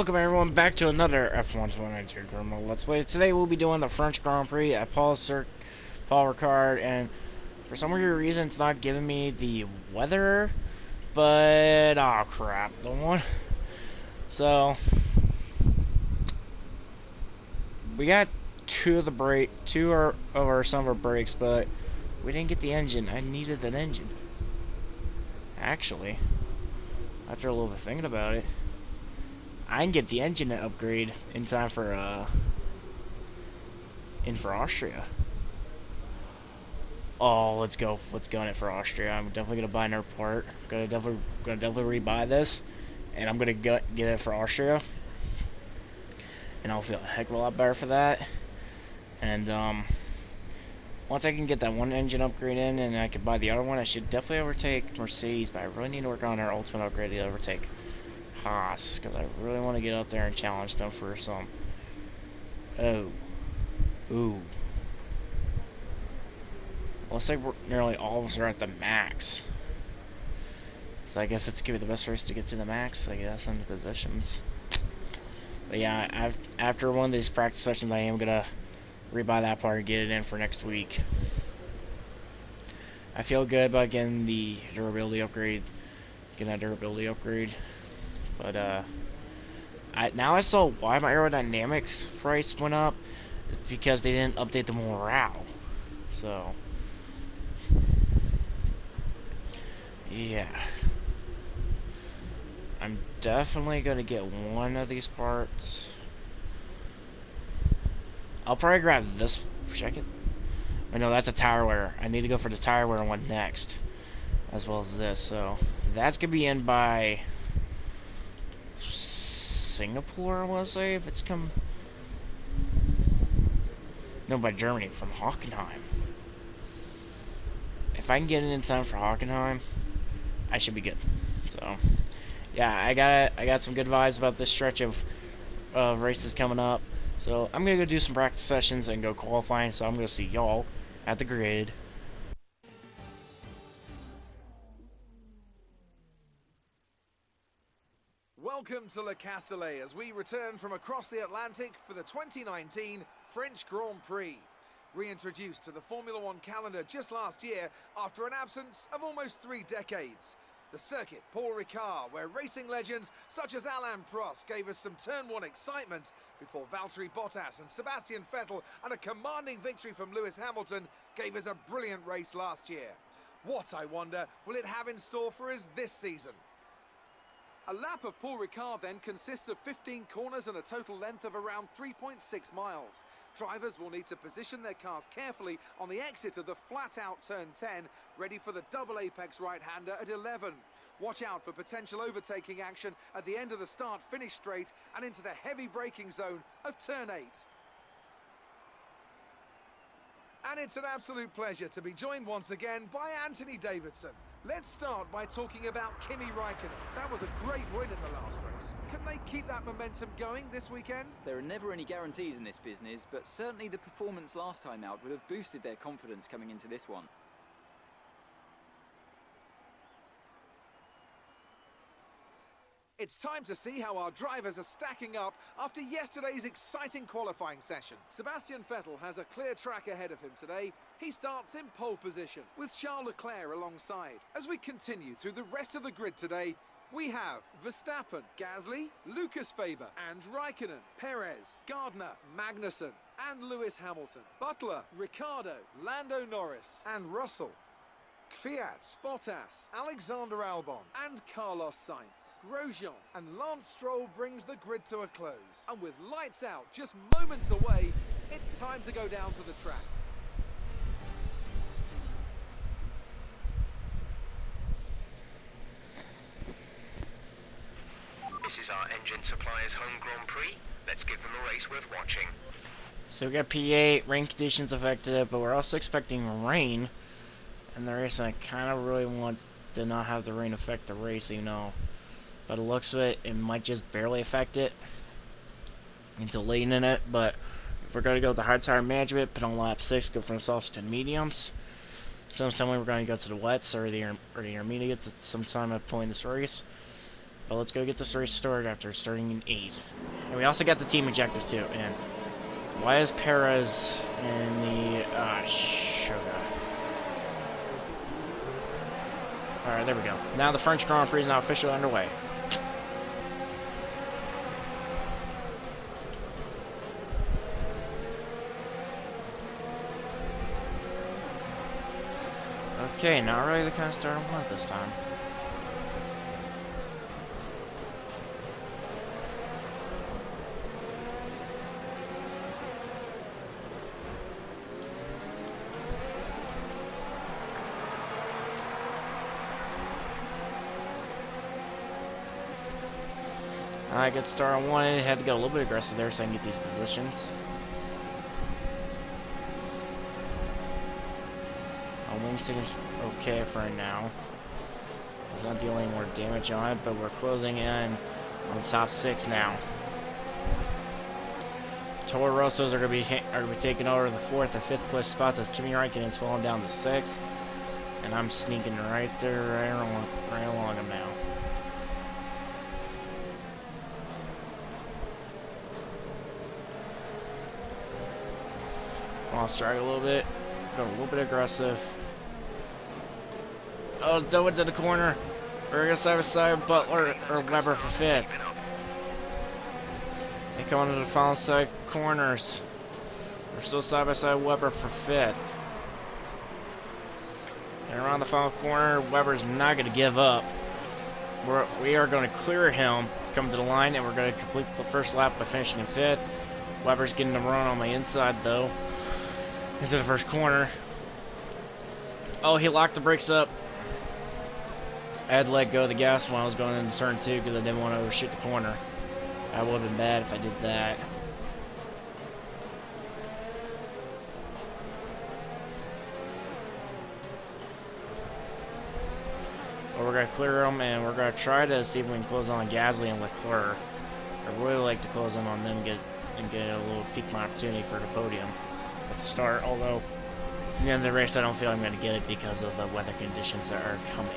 Welcome everyone back to another F1 2019 Grandma Let's Play. Today we'll be doing the French Grand Prix at Paul Ricard, and for some weird reason it's not giving me the weather, but oh crap, the one. So we got two of our summer brakes, but we didn't get the engine. I needed an engine. Actually, after a little bit thinking about it, I can get the engine upgrade in time for Austria. Oh, let's go in it for Austria. I'm definitely gonna buy another part. Gonna definitely rebuy this, and I'm gonna get it for Austria, and I'll feel a heck of a lot better for that. And once I can get that one engine upgrade in, and I can buy the other one, I should definitely overtake Mercedes. But I really need to work on our ultimate upgrade to overtake Haas, because I really want to get out there and challenge them for some. Ooh. Looks like nearly all of us are at the max. So I guess it's gonna be the best race to get to the max, I guess, in the positions. But yeah, after one of these practice sessions, I am gonna rebuy that part and get it in for next week. I feel good about getting the durability upgrade. But now I saw why my aerodynamics price went up. It's because they didn't update the morale. So yeah, I'm definitely gonna get one of these parts. I'll probably grab this. Check it. Oh no, that's a tire wear. I need to go for the tire wear one next, as well as this. So that's gonna be in by Singapore, I want to say, if it's come. No, by Germany, from Hockenheim. If I can get it in time for Hockenheim, I should be good. So yeah, I got some good vibes about this stretch of races coming up. So I'm gonna go do some practice sessions and go qualifying. So I'm gonna see y'all at the grid. Welcome to Le Castellet as we return from across the Atlantic for the 2019 French Grand Prix. Reintroduced to the Formula One calendar just last year after an absence of almost 3 decades. The circuit, Paul Ricard, where racing legends such as Alain Prost gave us some Turn 1 excitement before Valtteri Bottas and Sebastian Vettel and a commanding victory from Lewis Hamilton gave us a brilliant race last year. What, I wonder, will it have in store for us this season? A lap of Paul Ricard then consists of 15 corners and a total length of around 3.6 miles. Drivers will need to position their cars carefully on the exit of the flat-out turn 10, ready for the double apex right-hander at 11. Watch out for potential overtaking action at the end of the start-finish straight and into the heavy braking zone of turn 8. And it's an absolute pleasure to be joined once again by Anthony Davidson. Let's start by talking about Kimi Räikkönen. That was a great win in the last race. Can they keep that momentum going this weekend? There are never any guarantees in this business, but certainly the performance last time out would have boosted their confidence coming into this one. It's time to see how our drivers are stacking up after yesterday's exciting qualifying session. Sebastian Vettel has a clear track ahead of him today. He starts in pole position with Charles Leclerc alongside. As we continue through the rest of the grid today, we have Verstappen, Gasly, Lucas Faber and Räikkönen, Perez, Gardner, Magnussen and Lewis Hamilton, Butler, Ricciardo, Lando Norris and Russell, Kvyat, Bottas, Alexander Albon and Carlos Sainz. Grosjean and Lance Stroll brings the grid to a close. And with lights out just moments away, it's time to go down to the track. This is our engine supplier's home Grand Prix. Let's give them a race worth watching. So we got P8, rain conditions affected, but we're also expecting rain. And the race, I kind of really want to not have the rain affect the race, you know. But it looks of it, it might just barely affect it until late in it. But if we're going to go with the hard tire management, put on lap 6, go from the softs to mediums. Someone's telling me we're going to go to the wets or the intermediates at some time at point in this race. But let's go get this race started after starting in 8th. And we also got the team objective too. And why is Perez in the sugar? Alright, there we go. Now the French Grand Prix is now officially underway. Okay, not really the kind of start I want this time. Alright, good start on one. Had to get a little bit aggressive there so I can get these positions. Our wing signal's okay for right now. It's not dealing more damage on it, but we're closing in on top 6 now. Toro Rossos are going to be taking over the 4th and 5th place spots as Kimi Raikkonen's falling down to 6th. And I'm sneaking right there, right along him now. Off strike a little bit, go a little bit aggressive. Oh, Doe into the corner. We're gonna side by side Butler or Weber for 5th. They come into the final side corners. We're still side by side Weber for 5th. And around the final corner, Weber's not gonna give up. We are going to clear him, come to the line, and we're going to complete the first lap by finishing in 5th. Weber's getting the run on my inside though. Into the first corner. Oh, he locked the brakes up. I had to let go of the gas when I was going into turn 2 because I didn't want to overshoot the corner. That would have been bad if I did that. But we're going to clear them and we're going to try to see if we can close on Gasly and Leclerc. I'd really like to close in on them and get a little peak opportunity for the podium at the start, although at the end of the race I don't feel I'm going to get it because of the weather conditions that are coming.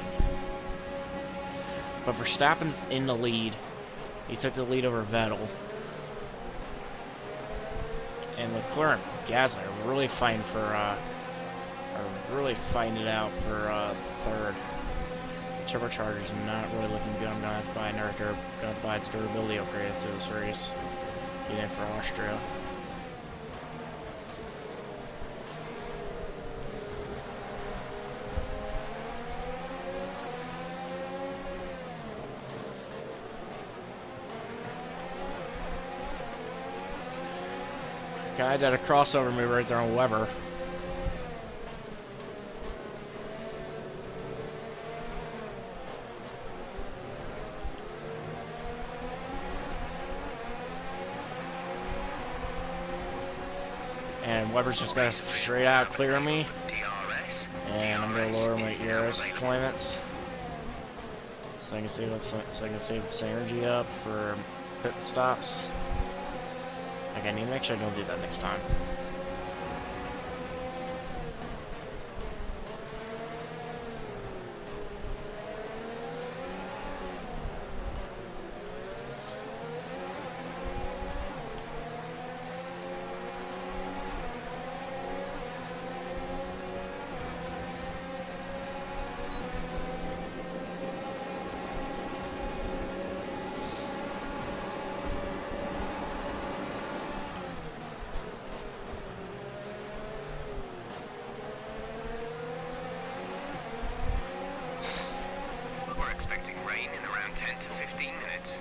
But Verstappen's in the lead. He took the lead over Vettel. And Leclerc and Gasly are really fighting it out for 3rd. The turbocharger's not really looking good. I'm gonna have to buy its durability upgrade after this race. Get in for Austria. Guy did a crossover move right there on Weber. And Weber's just gonna straight out clear me. And I'm gonna lower my ERS deployments. So I can save some energy up for pit stops. Like, I need to make sure I don't do that next time. Expecting rain in around 10 to 15 minutes.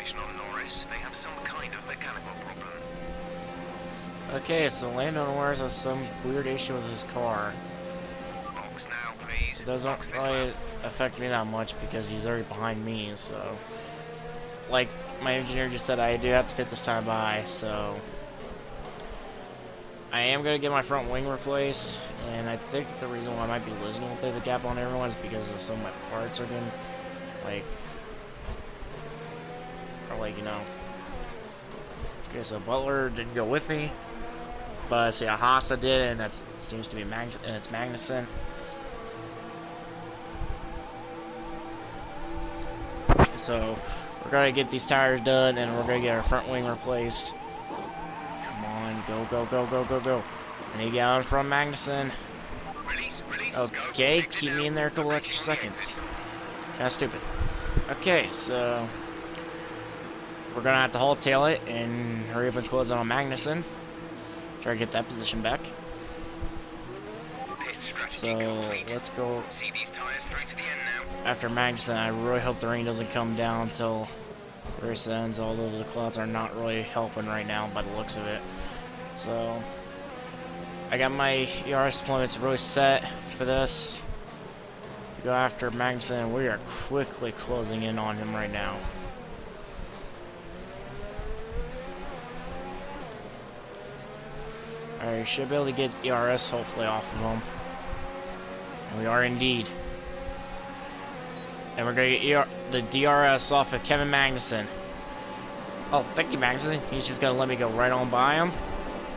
information on Norris. They have some kind of mechanical problem. Okay, so Lando Norris has some weird issue with his car. Box now, please. It doesn't Box this really lap. affect me that much because he's already behind me, so... Like my engineer just said, I do have to pit this time by, so... I am going to get my front wing replaced, and I think the reason why I might be losing a little bit of the gap on everyone is because of some of my parts are getting, like... Or like, you know... Okay, so Butler didn't go with me, but see, Haas did, and that seems to be and it's Magnussen. So we're gonna get these tires done, and we're gonna get our front wing replaced. Come on, go, go, go, go, go, go! I need to get out from Magnussen. Release, release, Okay, go. keep me in there a couple extra seconds. Kinda stupid. Okay, so we're gonna have to halt tail it and hurry up and close on Magnussen. Try to get that position back. Pit strategy So complete. let's go See these tires through to the end now. after Magnussen. I really hope the rain doesn't come down until race ends, although the clouds are not really helping right now by the looks of it. So I got my ERS deployments really set for this. We go after Magnussen. We are quickly closing in on him right now. Alright, should be able to get ERS hopefully off of him. And we are indeed. And we're going to get the DRS off of Kevin Magnussen. Oh, thank you, Magnussen. He's just going to let me go right on by him.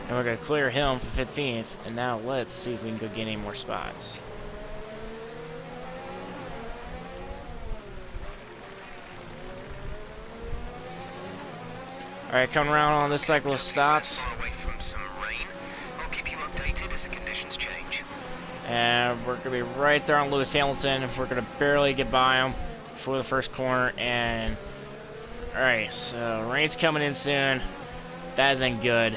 And we're going to clear him for 15th. And now let's see if we can go get any more spots. Alright, coming around on this cycle of stops. Far away from some rain. I'll keep you updated as the conditions change. And we're going to be right there on Lewis Hamilton. We're going to barely get by him before the first corner. And alright, so rain's coming in soon. That isn't good.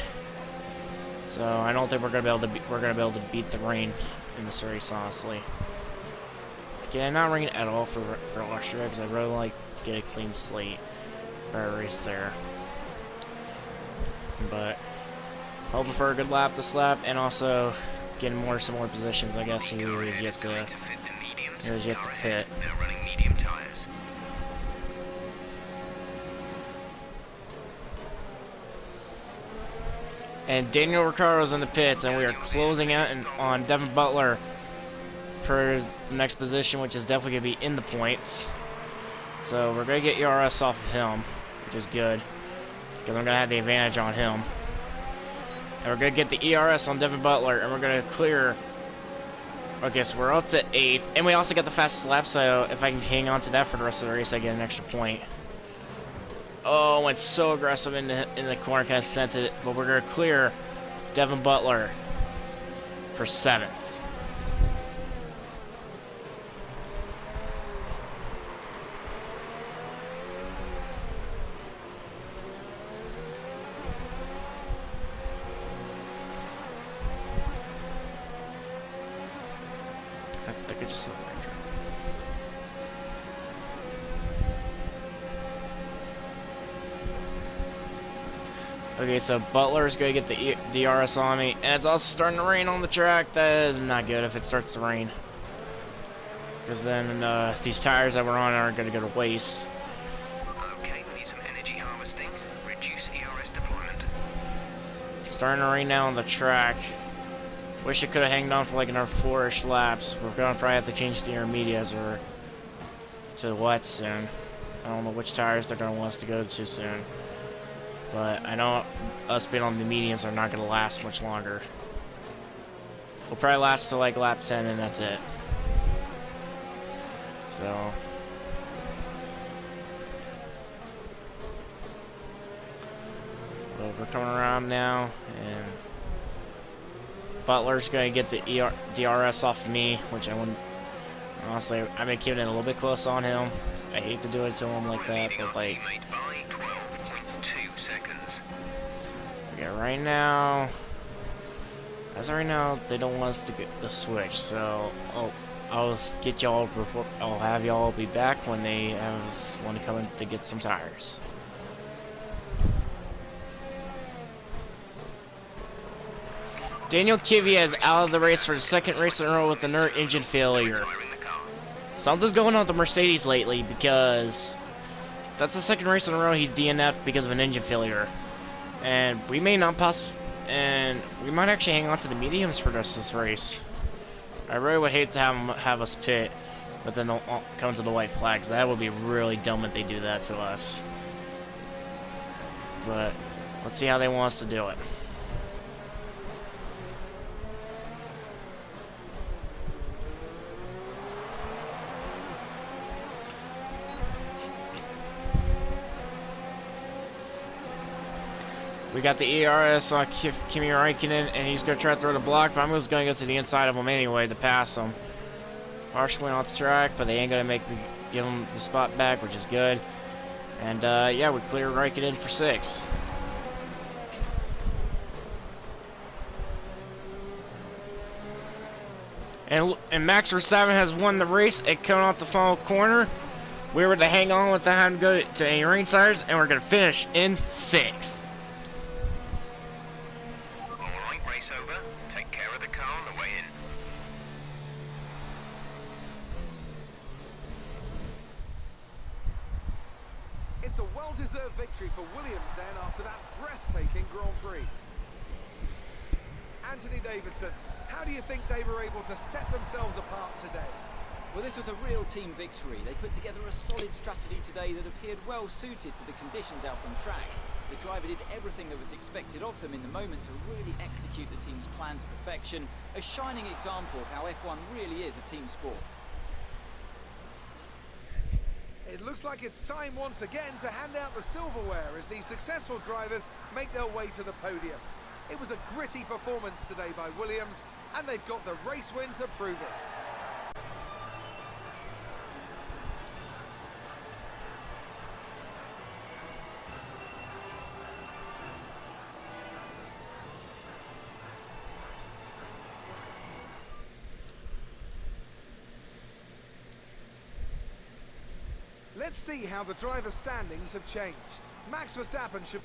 So I don't think we're going to be able to beat the rain in this race, honestly. Okay, not rain at all for Austria because I really like to get a clean slate for a race there. But hoping for a good lap this lap, and also getting some more positions. I guess he is yet to pit. Now running medium tires. And Daniel Ricciardo's in the pits, and we are closing out on Devin Butler for the next position, which is definitely going to be in the points. So we're going to get ERS off of him, which is good, because I'm going to have the advantage on him. And we're going to get the ERS on Devin Butler, and we're going to clear. Okay, so we're up to 8th, and we also got the fastest lap, so if I can hang on to that for the rest of the race, I get an extra point. Oh, went so aggressive in the corner, kind of sent it, but we're going to clear Devin Butler for 7th. I think it just okay, so Butler's going to get the DRS on me, and it's also starting to rain on the track. That is not good if it starts to rain, because then these tires that we're on aren't going to go to waste. Okay, we need some energy harvesting. Reduce ERS deployment. It's starting to rain now on the track. Wish it could have hanged on for like another 4-ish laps. We're going to probably have to change the intermediates or to the wets soon. I don't know which tires they're going to want us to go to soon. But I know us being on the mediums are not going to last much longer. We'll probably last to like lap 10 and that's it. So well, we're coming around now, and Butler's going to get the DRS off of me, which I wouldn't. Honestly, I've been keeping it a little bit close on him. I hate to do it to him like that, but like. By 12.2 seconds. Okay, right now. As of right now, they don't want us to get the switch, so I'll get y'all. I'll have y'all be back when they want to come in to get some tires. Daniel Kvyat is out of the race for the second race in a row with an inert engine failure. Retiring the car. Something's going on with the Mercedes lately because that's the second race in a row he's DNF'd because of an engine failure. And we may not and we might actually hang on to the mediums for this race. I really would hate to have us pit, but then they'll come to the white flags. That would be really dumb if they do that to us. But let's see how they want us to do it. We got the ERS on Kimi Räikkönen, and he's going to try to throw the block, but I'm just going to go to the inside of him anyway to pass him. Partially went off the track, but they ain't going to make me give him the spot back, which is good. And yeah, we clear Räikkönen for 6. And Max Verstappen has won the race at coming off the final corner. We were to hang on with the time to go to any rain tires, and we're going to finish in 6th. Alright, race over. Take care of the car on the way in. It's a well-deserved victory for Williams then after that breathtaking Grand Prix. Anthony Davidson, how do you think they were able to set themselves apart today? Well, this was a real team victory. They put together a solid strategy today that appeared well suited to the conditions out on track. The driver did everything that was expected of them in the moment to really execute the team's plan to perfection. A shining example of how F1 really is a team sport. It looks like it's time once again to hand out the silverware as the successful drivers make their way to the podium. It was a gritty performance today by Williams, and they've got the race win to prove it. Let's see how the driver standings have changed. Max Verstappen should...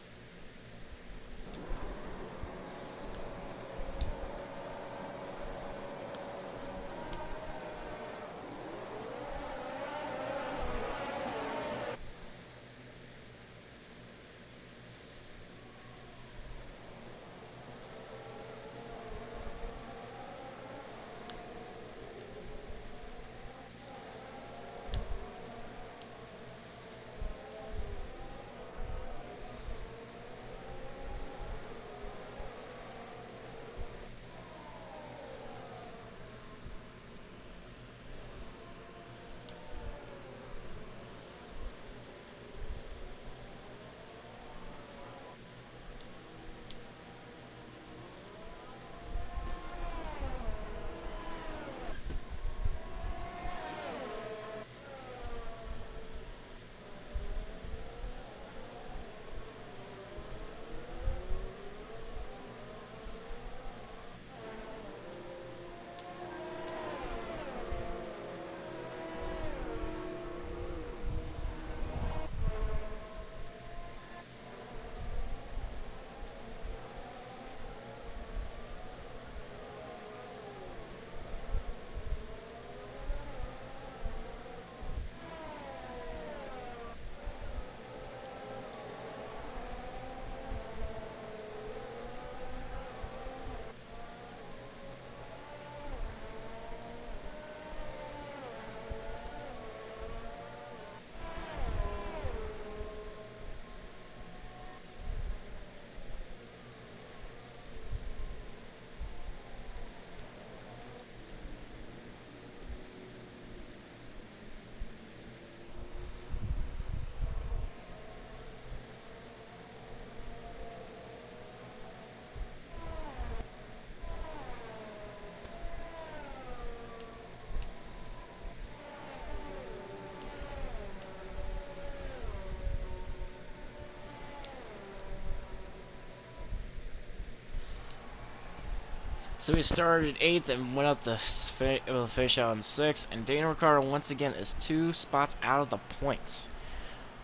So we started 8th and went up to finish out in 6th, and Daniel Ricciardo once again is 2 spots out of the points.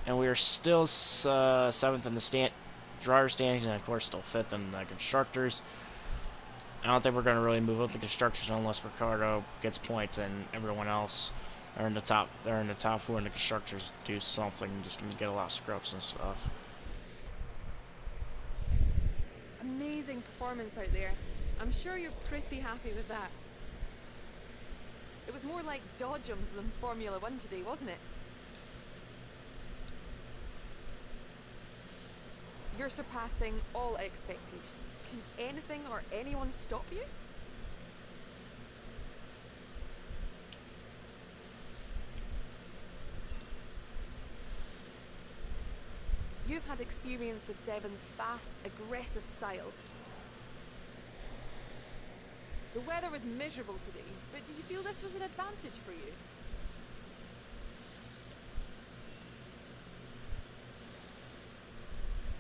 And we are still 7th in the driver standings, and of course still 5th in the constructors. I don't think we're going to really move up the constructors unless Ricardo gets points and everyone else are in the top. They're in the top 4, and the constructors do something just to get a lot of scrubs and stuff. Amazing performance out there. I'm sure you're pretty happy with that. It was more like dodgems than Formula 1 today, wasn't it? You're surpassing all expectations. Can anything or anyone stop you? You've had experience with Devon's fast, aggressive style. The weather was miserable today, but do you feel this was an advantage for you?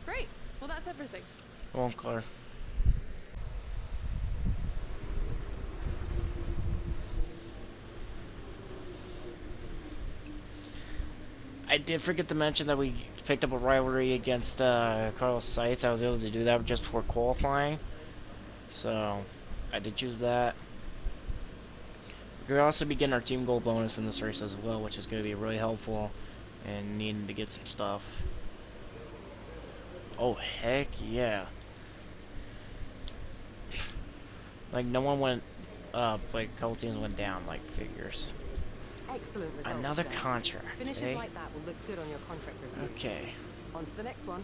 Great. Well, that's everything. Well, clear. I did forget to mention that we picked up a rivalry against Carlos Sainz. I was able to do that just before qualifying, so I did choose that. We're going to also be getting our team goal bonus in this race as well, which is going to be really helpful and needing to get some stuff. Oh, heck yeah. Like, no one went up, like, a couple teams went down, like, figures. Excellent results. Another today. contract, Finishes eh? like that will look good on your contract reviews. Okay. On to the next one.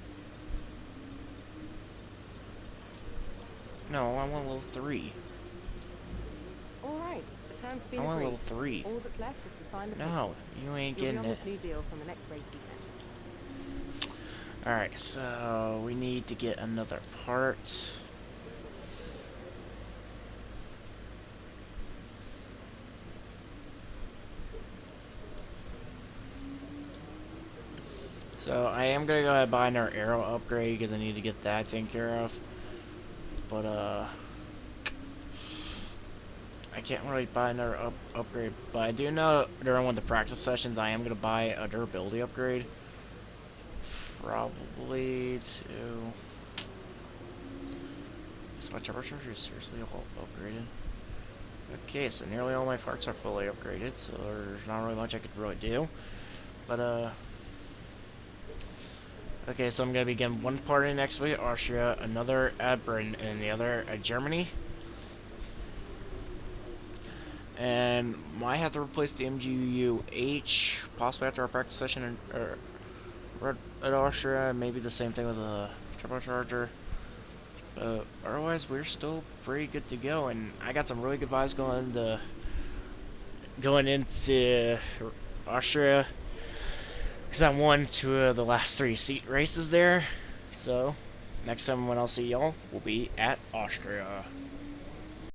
No, I want level 3. All right, the terms have been I want agreed. level 3. All that's left is to sign the No, you ain't You'll be getting on it. this new deal from the next race weekend. Alright, so we need to get another part. So I am gonna go ahead and buy another arrow upgrade because I need to get that taken care of. But I can't really buy another upgrade. But I do know during one of the practice sessions I am gonna buy a durability upgrade. Probably to. So my turbocharger is seriously all upgraded. Okay, so nearly all my parts are fully upgraded, so there's not really much I could really do. But okay, so I'm gonna be getting one part in next week, Austria, another at Britain, and the other at Germany. And might have to replace the MGU-H, possibly after our practice session, or at Austria. Maybe the same thing with a turbocharger. Otherwise, we're still pretty good to go, and I got some really good vibes going into Austria. Because I won 2 of the last 3 seat races there. So, next time when I'll see y'all, we'll be at Austria.